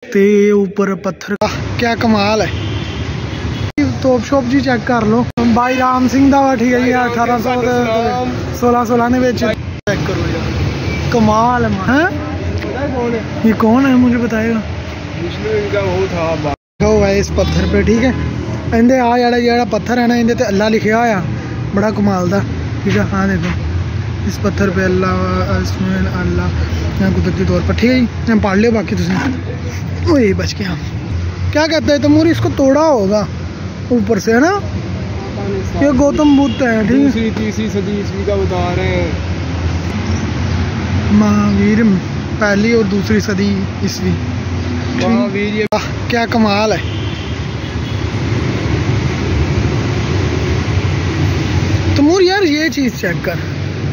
ते ऊपर पत्थर क्या कमाल है। टॉप शॉप जी चेक कर लो भाई राम सिंह दा ठीक है जी 1816 ने चेक करो यार कमाल है। ये कौन है मुझे बताएगा। इनका वो था हुआ है इस पत्थर पे ठीक है। इनके आ जड़ा पत्थर है ना इनके ते अल्लाह लिखा होया बड़ा कमाल दा ठीक है। हाँ देखो इस पत्थर पे अल्लाह अल्लाह कुदरती तौर पर ठीक है जी पढ़ लियो बाकी तुम वही बच गया। क्या कहते हैं तमूर इसको तोड़ा होगा ऊपर से है ना। ये गौतम बुद्ध है ठीक है। तीसरी सदी ईस्वी का बता रहे हैं। महावीर पहली और दूसरी सदी ईस्वी महावीर ये क्या कमाल है। तमूर यार ये चीज चेक कर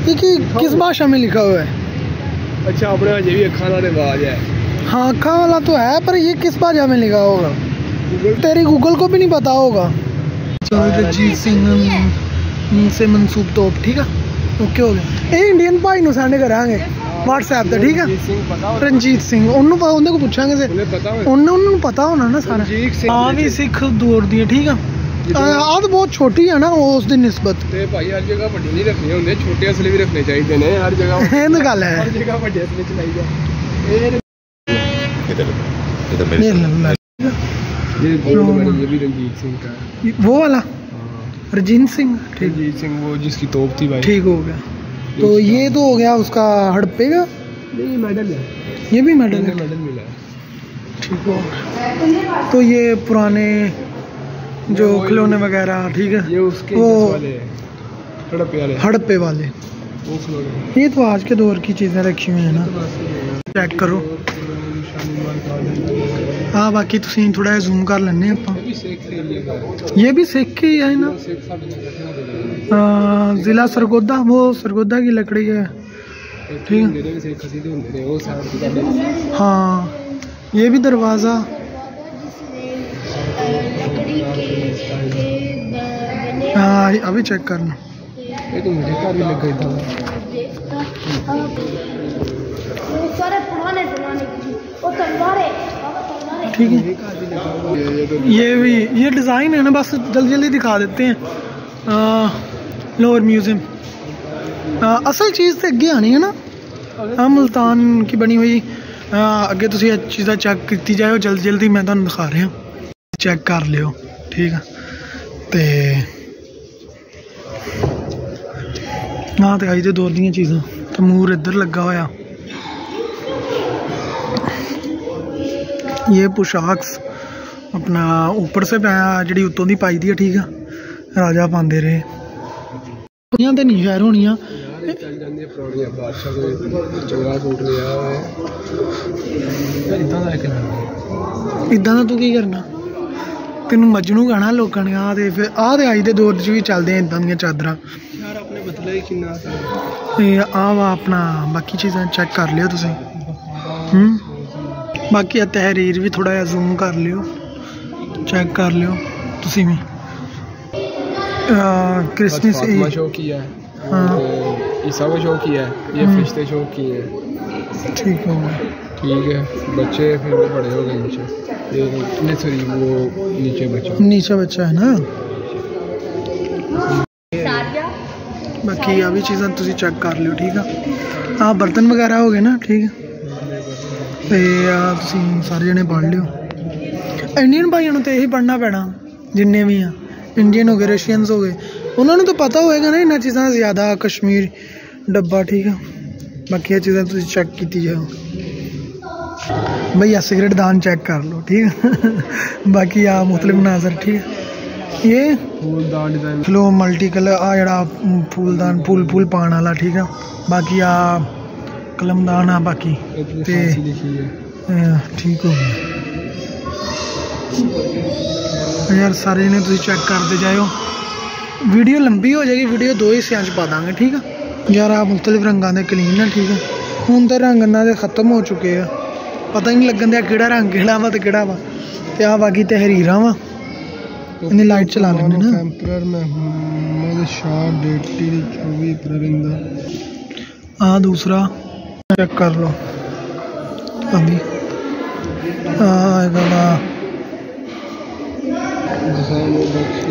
ये किस भाषा में लिखा हुआ है। अच्छा अपने ये भी खाना रिवाज है। हाँ अखा वाला तो है पर ये किस भाषा में लिखा होगा तेरी गूगल को भी नहीं पता होगा। रजीत सिंह से मनसूब तोप ठीक है ओके हो गया। ये इंडियन भाई नूं सेंड करांगे व्हाट्सएप ते ठीक है। रंजीत सिंह उन्होंने को पूछांगे से उन्होंने पता होना ना सारा। हाँ भी सिख दौर दी ठीक है। आद बहुत छोटी है ना उस दी निस्बत भाई हर जगह बड़ी नहीं रखनी होंगे छोटे असले भी रखने चाहिए ने हर जगह गल है हर जगह बड़े असले चलाई जाए। ये भी रंजीत सिंह का वो वाला रंजीत सिंह ठीक रंजीत सिंह वो जिसकी तोप थी भाई ठीक हो गया। तो ये तो हो गया उसका हड़प्पे का नहीं मेडल है ये भी मेडल है मेडल मिला है ठीक हो। तो ये पुराने जो खिलौने वगैरह ठीक है ये उसके वो हड़प्पे वाले ये तो आज के दौर की चीज़ें रखी हुई हैं ना चेक करो। हाँ बाकी तुम थोड़ा जूम कर लेने आप ये भी सिख के ही है ना। ज़िला सरगोदा वो सरगोदा की लकड़ी है ठीक है। हाँ ये भी दरवाज़ा हाँ अभी चेक करना ये तो मेरे घर भी लग गई था ठीक है। ये भी ये डिज़ाइन है ना बस जल्दी जल्दी दिखा देते हैं। लाहौर म्यूज़ियम असल चीज़ तो अगे आनी है ना हाँ मुल्तान की बनी हुई अगे तुम चीज़ा चेक की जाए जल्दी जल्दी मैं तुहानू दिखा रहा चेक कर लियो ठीक है। तो हाँ तो आई दे दौर दी चीज़ां तमूर इधर लगा होया। ये पोशाक अपना ऊपर से जी उत्तों की पाई दी है ठीक है राजा पाते रहे तो नहीं शहर होनी इदा का तू की करना तेन मजनू गाना लोगों ने आ फिर आई दे दौर भी चलते हैं इदा दियां चादर अपना बाकी चीज़ां चेक कर लियो तुसीं। बाकी तहरीर भी थोड़ा जहा जूम कर लियो चेक कर लियो तुसीं भी क्रिसमस शो किया है ईसा को शो किया है ये फरिश्ते शो किए हैं ठीक हो ठीक है। बच्चे फिर बड़े हो गए नीचे वो नीचे बच्चा है ना। बाकी आ भी चीज़ां तुसीं चेक कर लियो ठीक है। हाँ बर्तन वगैरह हो गए ना ठीक है। तो तुसीं सारे जने पढ़ लियो इंडियन भाइयों तो यही पढ़ना पैना जिन्ने भी हैं इंडियन हो गए रशियंस हो गए उन्होंने तो पता होएगा ना इन्हां चीज़ां ज़्यादा कश्मीर डब्बा ठीक है। बाकी ये चीज़ां तुसीं चेक की जाओ भैया सिगरेट दान चेक कर लो ठीक है। बाकी मुख्तलिफ मनाजर ठीक है। ये फ्लो मल्टी कलर जड़ा फूलदान फूल पाने वाला ठीक है। बाकी कलमदान आ बाकी ते ठीक हो गया यार सारे ने तुम चेक करते जाओ वीडियो लंबी हो जाएगी वीडियो 2 हिस्सों पा देंगे ठीक है। यार मुख्तलिफ रंगों के कलीन है ठीक है। हूँ तो रंग इन्होंने खत्म हो चुके हैं पता ही नहीं लगन दिया किहड़ा रंग किहड़ा वा तो किहड़ा वा ते बाकी तहरीर वा इन्हें लाइट चला लेंगे ना। दूसरा चेक कर लो अभी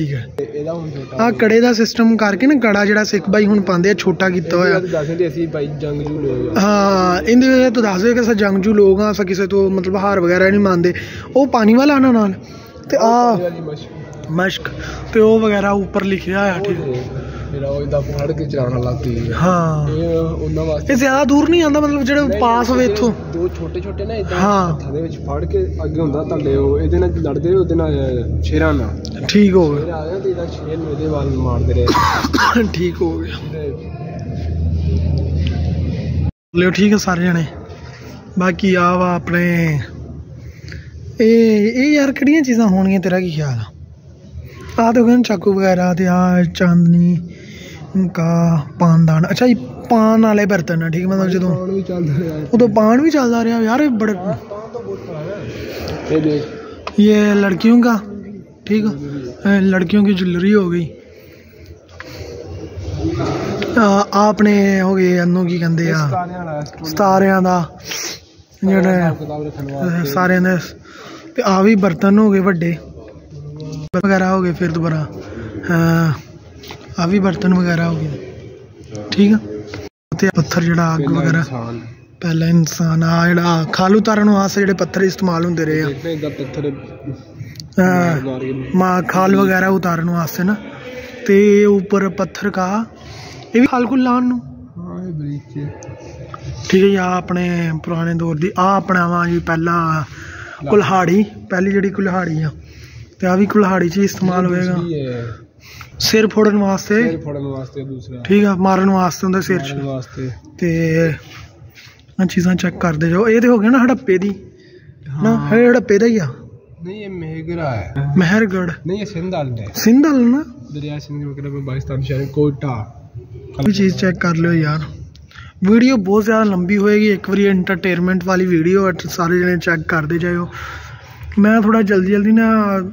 ਠੀਕ ਹੈ। ਆ ਕੜੇ ਦਾ ਸਿਸਟਮ ਕਰਕੇ ਨਾ, ਕੜਾ ਜਿਹੜਾ ਸਿੱਖ ਭਾਈ ਹੁਣ ਪਾਉਂਦੇ ਆ ਛੋਟਾ ਕੀਤਾ ਹੋਇਆ। ਅਸੀਂ ਭਾਈ ਜੰਗਜੂ ਲੋਕ ਹਾਂ, ਇਹਦੇ ਵਿੱਚ ਤੂੰ ਦੱਸ ਦੇ ਕਿ ਅਸੀਂ ਜੰਗਜੂ ਲੋਕ ਆ, ਅਸੀਂ ਕਿਸੇ ਤੋਂ ਮਤਲਬ ਹਾਰ ਵਗੈਰਾ ਨਹੀਂ ਮੰਨਦੇ। ਉਹ ਪਾਣੀ ਵਾਲਾ ਆਣਾ ਨਾਲ, ਤੇ ਆ ਮਸ਼ਕ ਤੇ ਉਹ ਵਗੈਰਾ ਉੱਪਰ ਲਿਖਿਆ ਹੋਇਆ। ਠੀਕ ਫੜ ਕੇ ਚਲਾਉਣ ਵਾਲਾ ਤੇਜ਼। ਹਾਂ, ਉਹਨਾਂ ਵਾਸਤੇ ਇਹ ਜ਼ਿਆਦਾ ਦੂਰ ਨਹੀਂ ਆਉਂਦਾ, ਮਤਲਬ ਜਿਹੜੇ ਪਾਸ ਹੋਵੇ ਇੱਥੋਂ ਦੋ ਛੋਟੇ ਛੋਟੇ ਨਾ ਇਦਾਂ ਹਾਂ ਹੱਥਾਂ ਦੇ ਵਿੱਚ ਫੜ ਕੇ ਅੱਗੇ ਹੁੰਦਾ ਤੁਹਾਡੇ, ਉਹ ਇਹਦੇ ਨਾਲ ਲੜਦੇ, ਉਹਦੇ ਨਾਲ ਸ਼ੇਰਾਂ ਨਾਲ। ਠੀਕ ਹੋ ਗਿਆ। ਆ ਗਿਆ ਤੇ ਇਹਦਾ ਸ਼ੇਰ ਨੂੰ ਇਹਦੇ ਵੱਲ ਮਾਰਦੇ ਰਹੇ। ਠੀਕ ਹੋ ਗਿਆ। ਲਿਓ ਠੀਕ ਹੈ ਸਾਰੇ ਜਣੇ। ਬਾਕੀ ਆ ਵਾ ਆਪਣੇ ਇਹ ਯਾਰ ਕਿਹੜੀਆਂ ਚੀਜ਼ਾਂ ਹੋਣਗੀਆਂ, ਤੇਰਾ ਕੀ ਖਿਆਲ ਆ? ਆਹ ਦੇਖੋ ਚਾਕੂ ਵਗੈਰਾ, ਤੇ ਆ ਚਾਂਦਨੀ ਕਾ ਪਾਨਦਾਨ। ਅੱਛਾ ਜੀ, ਪਾਨ ਵਾਲੇ ਬਰਤਨ ਆ। ਠੀਕ, ਮਤਲਬ ਜਦੋਂ ਉਦੋਂ ਪਾਨ ਵੀ ਚੱਲਦਾ ਰਿਹਾ यार। बड़े ये लड़कियों का, ठीक है, लड़कियों की ज्वेलरी हो गई। आपने हो गए अनु की कहते हैं सितारियां दा ਜਿਹੜੇ ਸਾਰਿਆਂ ਦੇ। ਤੇ ਆ ਵੀ ਬਰਤਨ ਹੋ ਗਏ ਵੱਡੇ ਵਗੈਰਾ ਹੋ ਗਏ। ਫਿਰ ਦੁਬਾਰਾ ਆ ਵੀ ਬਰਤਨ ਵਗੈਰਾ ਹੋ ਗਏ। ਠੀਕ ਆ। ਤੇ ਪੱਥਰ ਜਿਹੜਾ ਅੱਗ ਵਗੈਰਾ, ਪਹਿਲਾਂ ਇਨਸਾਨ ਆ ਜਿਹੜਾ ਖਾਲ ਉਤਾਰਨ ਵਾਸਤੇ ਜਿਹੜੇ ਪੱਥਰ ਇਸਤੇਮਾਲ ਹੁੰਦੇ ਰਹੇ ਆ, ਖਾਲ ਵਗੈਰਾ ਉਤਾਰਨ ਵਾਸਤੇ ਨਾ। ਤੇ ਉੱਪਰ ਪੱਥਰ ਕਾ ਇਹ ਵੀ ਖਾਲ ਖੁਲ ਲਾਉਣ ਨੂੰ। ਠੀਕ ਹੈ ਜੀ। ਆ ਆਪਣੇ ਪੁਰਾਣੇ ਦੌਰ ਦੀ ਆ ਆਪਣਾ ਵਾ ਜੀ ਪਹਿਲਾ ਕੁਲਹਾੜੀ, ਪਹਿਲੀ ਜਿਹੜੀ ਕੁਲਹਾੜੀ ਆ। ਤੇ ਆ ਵੀ ਕੁਲਹਾੜੀ 'ਚ ਇਸਤੇਮਾਲ ਹੋਏਗਾ, ਸਿਰ ਫੋੜਨ ਵਾਸਤੇ। ਦੂਸਰਾ ਠੀਕ ਆ, ਮਾਰਨ ਵਾਸਤੇ ਹੁੰਦਾ ਸਿਰ 'ਚ। ਤੇ ਆ ਚੀਜ਼ਾਂ ਚੈੱਕ ਕਰਦੇ ਜਾਓ। ਇਹ ਤੇ ਹੋ ਗਿਆ ਨਾ ਹੜੱਪੇ ਦੀ ਨਾ, ਇਹ ਹੜੱਪੇ ਦਾ ਹੀ ਆ। ਨਹੀਂ, ਇਹ ਮਹਿਗੜਾ ਹੈ, ਮਹਿਰਗੜ੍ਹ ਨਹੀਂ, ਇਹ ਸਿੰਧ ਵਾਲਾ ਹੈ। ਸਿੰਧ ਵਾਲਾ ਨਾ, ਦਰਿਆ ਸਿੰਧ ਵਗੈरह पाकिस्तान शहर कोयटा। ਵੀ ਚੀਜ਼ ਚੈੱਕ ਕਰ ਲਿਓ ਯਾਰ। ਵੀਡੀਓ ਬਹੁਤ ਜ਼ਿਆਦਾ ਲੰਬੀ ਹੋਏਗੀ, ਇੱਕ ਵਾਰੀ ਐਂਟਰਟੇਨਮੈਂਟ ਵਾਲੀ ਵੀਡੀਓ, ਸਾਰੇ ਜਣੇ ਚੈੱਕ ਕਰਦੇ ਜਾਇਓ। ਮੈਂ ਥੋੜਾ ਜਲਦੀ ਨਾ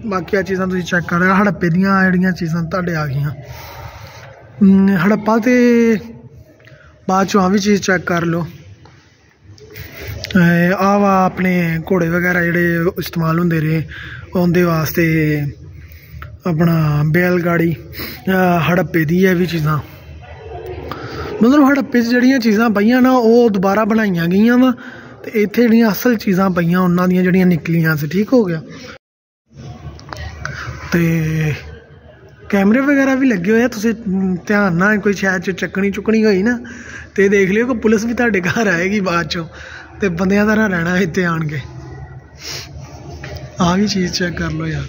ਬਾਕੀ ਚੀਜ਼ਾਂ ਤੁਸੀਂ ਚੈੱਕ ਕਰ ਰਹੇ। ਹੜੱਪੇ ਦੀਆਂ ਜਿਹੜੀਆਂ ਚੀਜ਼ਾਂ ਤੁਹਾਡੇ ਆ ਗਈਆਂ, ਹੜੱਪਾ। ਤੇ ਬਾਅਦ ਚੋਂ ਆ ਵੀ ਚੀਜ਼ ਚੈੱਕ ਕਰ ਲਓ। ਆ ਵਾ ਆਪਣੇ ਘੋੜੇ ਵਗੈਰਾ ਜਿਹੜੇ ਇਸਤੇਮਾਲ ਹੁੰਦੇ ਰਹੇ ਉਹਦੇ ਵਾਸਤੇ, ਆਪਣਾ ਬੈਲ ਗਾੜੀ ਹੜੱਪੇ ਦੀ ਹੈ ਵੀ ਚੀਜ਼ਾਂ। ਮਤਲਬ ਹੜੱਪੇ 'ਚ ਜਿਹੜੀਆਂ ਚੀਜ਼ਾਂ ਪਈਆਂ ਨਾ ਉਹ ਦੁਬਾਰਾ ਬਣਾਈਆਂ ਗਈਆਂ ਵਾ, ਤੇ ਇੱਥੇ ਜਿਹੜੀਆਂ ਅਸਲ ਚੀਜ਼ਾਂ ਪਈਆਂ ਉਹਨਾਂ ਦੀਆਂ ਜਿਹੜੀਆਂ ਨਿਕਲੀਆਂ ਸੀ। ਠੀਕ ਹੋ ਗਿਆ। ਤੇ ਕੈਮਰੇ ਵਗੈਰਾ ਵੀ ਲੱਗੇ ਹੋਏ ਆ, ਤੁਸੀਂ ਧਿਆਨ ਨਾਲ ਕੋਈ ਸ਼ਾਇਦ 'ਚ ਚੁੱਕਣੀ ਹੋਈ ਨਾ, ਤੇ ਦੇਖ ਲਿਓ ਕਿ ਪੁਲਿਸ ਵੀ ਤੁਹਾਡੇ ਘਰ ਆਏਗੀ ਬਾਅਦ 'ਚੋਂ, ਤੇ ਬੰਦਿਆਂ ਦਾ ਨਾ ਰਹਿਣਾ ਇੱਥੇ ਆਣ ਕੇ। ਆ ਵੀ ਚੀਜ਼ ਚੈੱਕ ਕਰ ਲਓ ਯਾਰ।